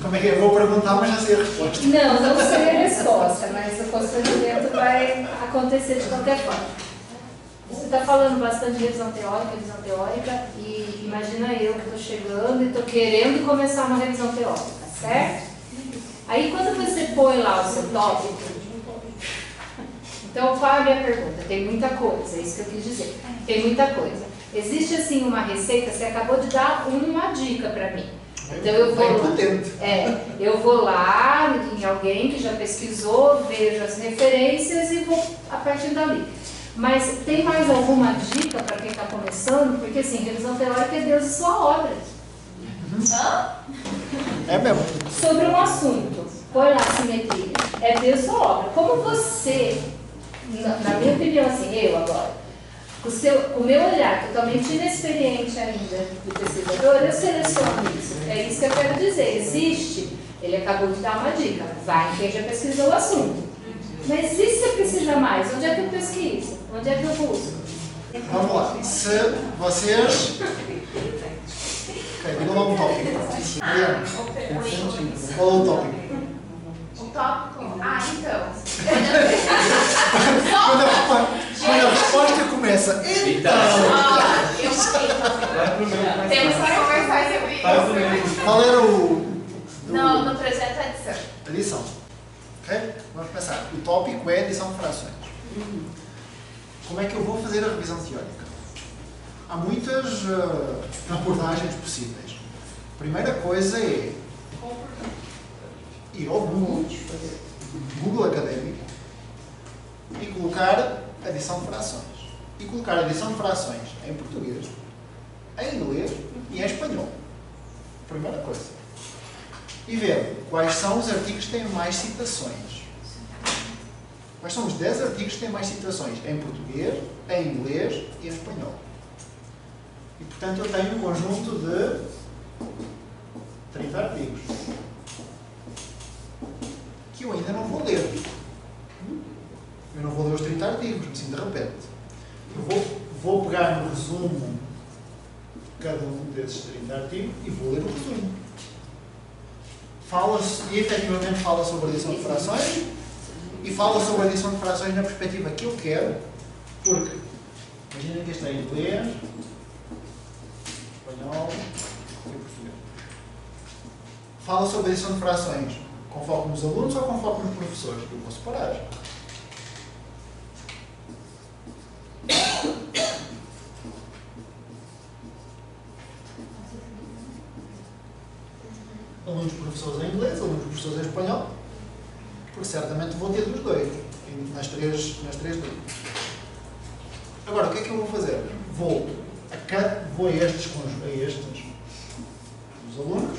Como é que é? Eu vou perguntar, mas já sei a resposta. Não sei a resposta, mas o constrangimento vai acontecer de qualquer forma. Você está falando bastante de revisão teórica, e imagina eu que estou chegando e estou querendo começar uma revisão teórica, certo? Aí quando você põe lá o seu tópico, então qual é a minha pergunta? Tem muita coisa, é isso que eu quis dizer. Tem muita coisa. Existe assim uma receita, você acabou de dar uma dica para mim. Então eu vou lá em alguém que já pesquisou, vejo as referências e vou a partir dali. Mas tem mais alguma dica para quem está começando? Porque assim, revisão teórica é Deus e sua obra. É mesmo. Sobre um assunto, põe lá simetria, é Deus e sua obra. Como você, na minha opinião, assim, eu agora, com o meu olhar totalmente inexperiente ainda do pesquisador, eu seleciono isso. É isso que eu quero dizer. Existe, ele acabou de dar uma dica, vai quem já pesquisou o assunto. Mas e se você precisa mais? Onde é que eu pesquiso? Onde é que eu busco? Vamos lá. Se vocês... Ok, diga lá um tópico. Qual é o tópico? O tópico? Então. Quando a resposta começa, então... Eu falei. Temos que conversar sobre isso. Qual era o... Não, no projeto adição. Adição. Ok? Vamos começar. O tópico é adição de frações. Como é que eu vou fazer a revisão teórica? Há muitas abordagens possíveis. A primeira coisa é ir ao Google Académico e colocar adição de frações. E colocar adição de frações em português, em inglês e em espanhol. Primeira coisa. E ver quais são os artigos que têm mais citações. Quais são os 10 artigos que têm mais citações em português, em inglês e em espanhol. E, portanto, eu tenho um conjunto de 30 artigos que eu ainda não vou ler. Eu não vou ler os 30 artigos, assim de repente. Eu vou pegar no resumo de cada um desses 30 artigos e vou ler o resumo. E efetivamente fala sobre a adição de frações e fala sobre a adição de frações na perspectiva que eu quero, porque imagina que este é em inglês, espanhol e português. Fala sobre a adição de frações com foco nos alunos ou com foco nos professores? Eu vou separar. Alunos professores em inglês, alunos professores em espanhol, porque certamente vou ter dos dois, nas três línguas. Agora, o que é que eu vou fazer? Vou a estes dos alunos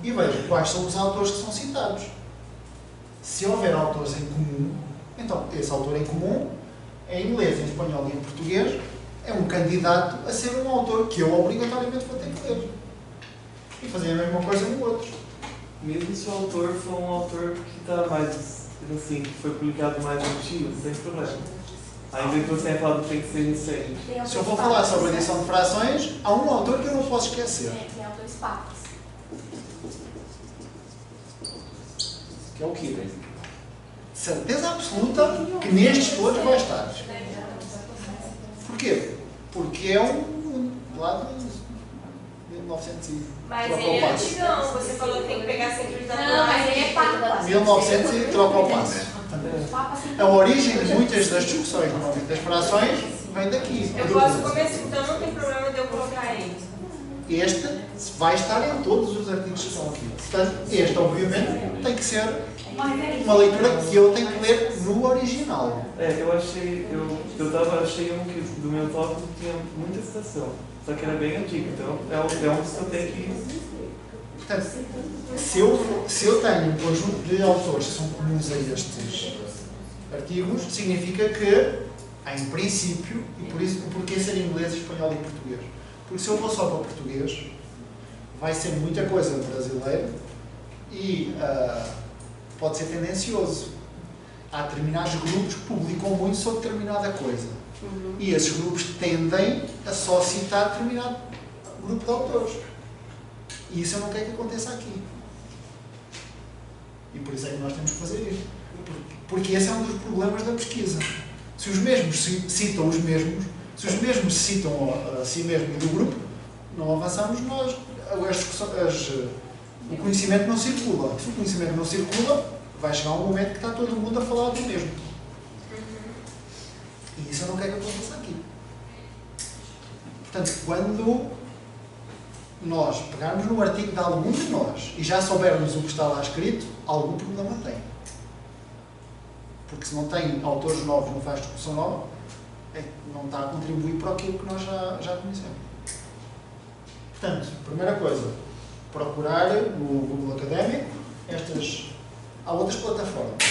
e vejo quais são os autores que são citados. Se houver autores em comum, então esse autor em comum, em inglês, em espanhol e em português, é um candidato a ser um autor que eu obrigatoriamente vou ter que ler. E fazer a mesma coisa no outro. Mesmo se o autor for um autor que está mais, assim, que foi publicado mais antigo, sem problema. Ainda que você tenha falado que tem que ser recente. Se eu vou falar sobre a edição de frações, há um autor que eu não posso esquecer. Tem autores papas. Que é o Kibben. Certeza absoluta que nestes todos vai estar. Porquê? Porque é lá de 1900 e Mas troca ele o é passo. antigão, você falou que tem que pegar sempre os Não, mas ele é papa. 1900 e troca o passo. A origem de muitas das discussões no âmbito das frações vem daqui. Eu posso começar, então não tem problema de eu colocar ele. Este vai estar em todos os artigos que estão aqui. Portanto, este, obviamente, tem que ser uma leitura que eu tenho que ler no original. Eu achei um que do meu tópico tinha muita citação, só que era bem antigo, então é um que eu tenho que... Portanto, se eu tenho um conjunto de autores que são comuns a estes artigos, significa que, em princípio, e por isso, porquê ser inglês, espanhol e português? Porque se eu vou só para português, vai ser muita coisa brasileira e pode ser tendencioso. Há determinados grupos que publicam muito sobre determinada coisa. E esses grupos tendem a só citar determinado grupo de autores. E isso eu não quero que aconteça aqui. E por isso é que nós temos que fazer isto. Porque esse é um dos problemas da pesquisa. Se os mesmos citam os mesmos, se os mesmos citam a si mesmo e do grupo, não avançamos nós. O conhecimento não circula. Se o conhecimento não circula, vai chegar um momento que está todo mundo a falar do mesmo. E isso eu não quero que aconteça aqui. Portanto, quando nós pegarmos no artigo de algum de nós e já soubermos o que está lá escrito, algum problema tem. Porque se não tem autores novos, não faz discussão nova, não está a contribuir para aquilo que nós já conhecemos. Portanto, primeira coisa, procurar no Google Académico há outras plataformas.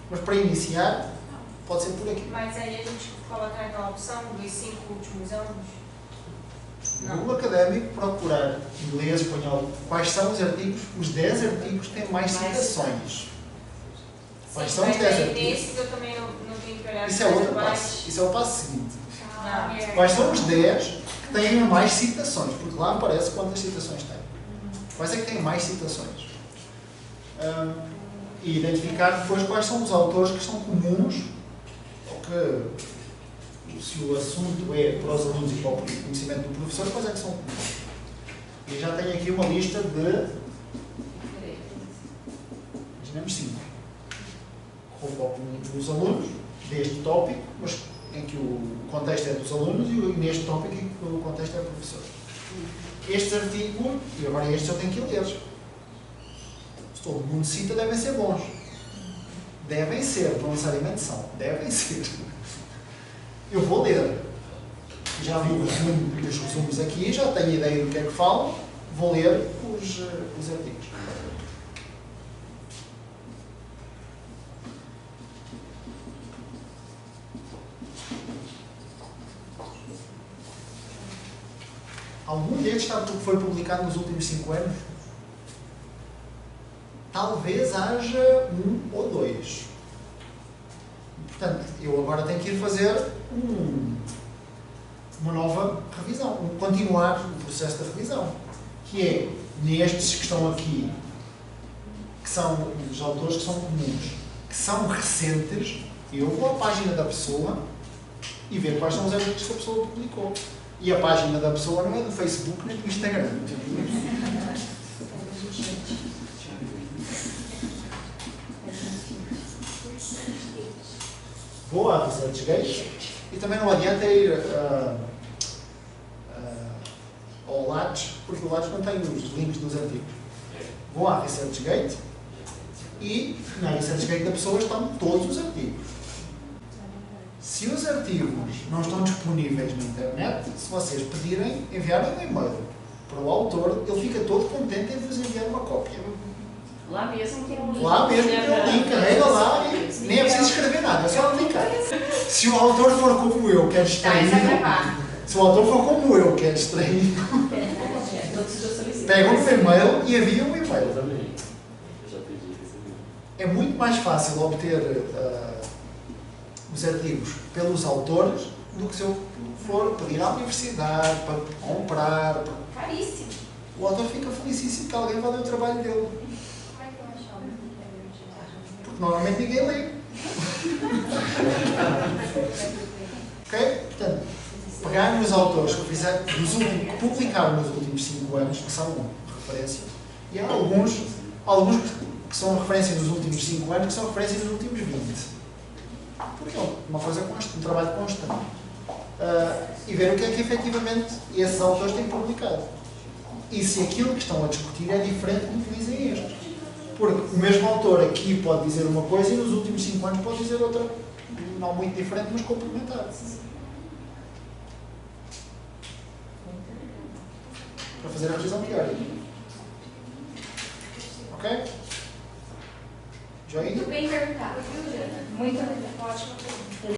Mas para iniciar, pode ser por aqui. Mas aí a gente coloca aquela opção dos 5 últimos anos? No Google Académico, procurar inglês, espanhol, quais são os artigos, os 10 artigos que têm mais citações. Quais são os 10 artigos? Nesses eu também não tenho que olhar. Isso é outro passo. Isso é o passo seguinte. Não. Quais são os 10 que têm mais citações? Porque lá aparece quantas citações têm. Quais é que têm mais citações? E identificar depois quais são os autores que são comuns, ou que, se o assunto é para os alunos e para o conhecimento do professor, quais é que são comuns. E já tenho aqui uma lista de, imaginemos 5. Dos alunos, deste tópico, mas em que o contexto é dos alunos e neste tópico em que o contexto é do professor. Estes artigos, e agora estes eu tenho que ler. Se todo mundo cita, devem ser bons. Devem ser, não necessariamente são. Devem ser. Eu vou ler. Já vi os resumos aqui, já tenho ideia do que é que falam, vou ler os artigos. Algum deles foi publicado nos últimos 5 anos? Talvez haja 1 ou 2. Portanto, eu agora tenho que ir fazer uma nova revisão, continuar o processo da revisão, que é nestes que estão aqui, que são os autores que são comuns, que são recentes, eu vou à página da pessoa e ver quais são os artigos que a pessoa publicou. E a página da pessoa não é do Facebook nem do Instagram. Vou à ResearchGate e também não adianta ir ao Lattes, porque o Lattes não tem os links dos artigos. Vou à ResearchGate e na ResearchGate da pessoa estão todos os artigos. Se os artigos não estão disponíveis na internet, se vocês pedirem, enviarem um e-mail para o autor, ele fica todo contente em vos enviar uma cópia. Lá mesmo tem um link. Lá mesmo tem um link, carrega lá e nem é preciso escrever nada, é só clicar. Se o autor for como eu, que é distraído, se o autor for como eu, que é distraído, pegam no e-mail e enviam um e-mail. É muito mais fácil obter os artigos pelos autores do que se eu for pedir à universidade para comprar. Caríssimo. O autor fica felicíssimo que alguém vai ler o trabalho dele. Como é que eu achava? Porque normalmente ninguém lê. Ok? Portanto, pegar nos autores que publicaram nos últimos 5 anos, que são referência, e há alguns que são referência nos últimos 5 anos, que são referência nos últimos 20. Porque é uma coisa constante, um trabalho constante. E ver o que é que efetivamente esses autores têm publicado. E se aquilo que estão a discutir é diferente do que dizem estes. Porque o mesmo autor aqui pode dizer uma coisa e nos últimos 5 anos pode dizer outra, não muito diferente, mas complementar. Para fazer a revisão diária. Ok? Joinha? Muito bem perguntado, viu, Jana? Muito legal. Ótima pergunta.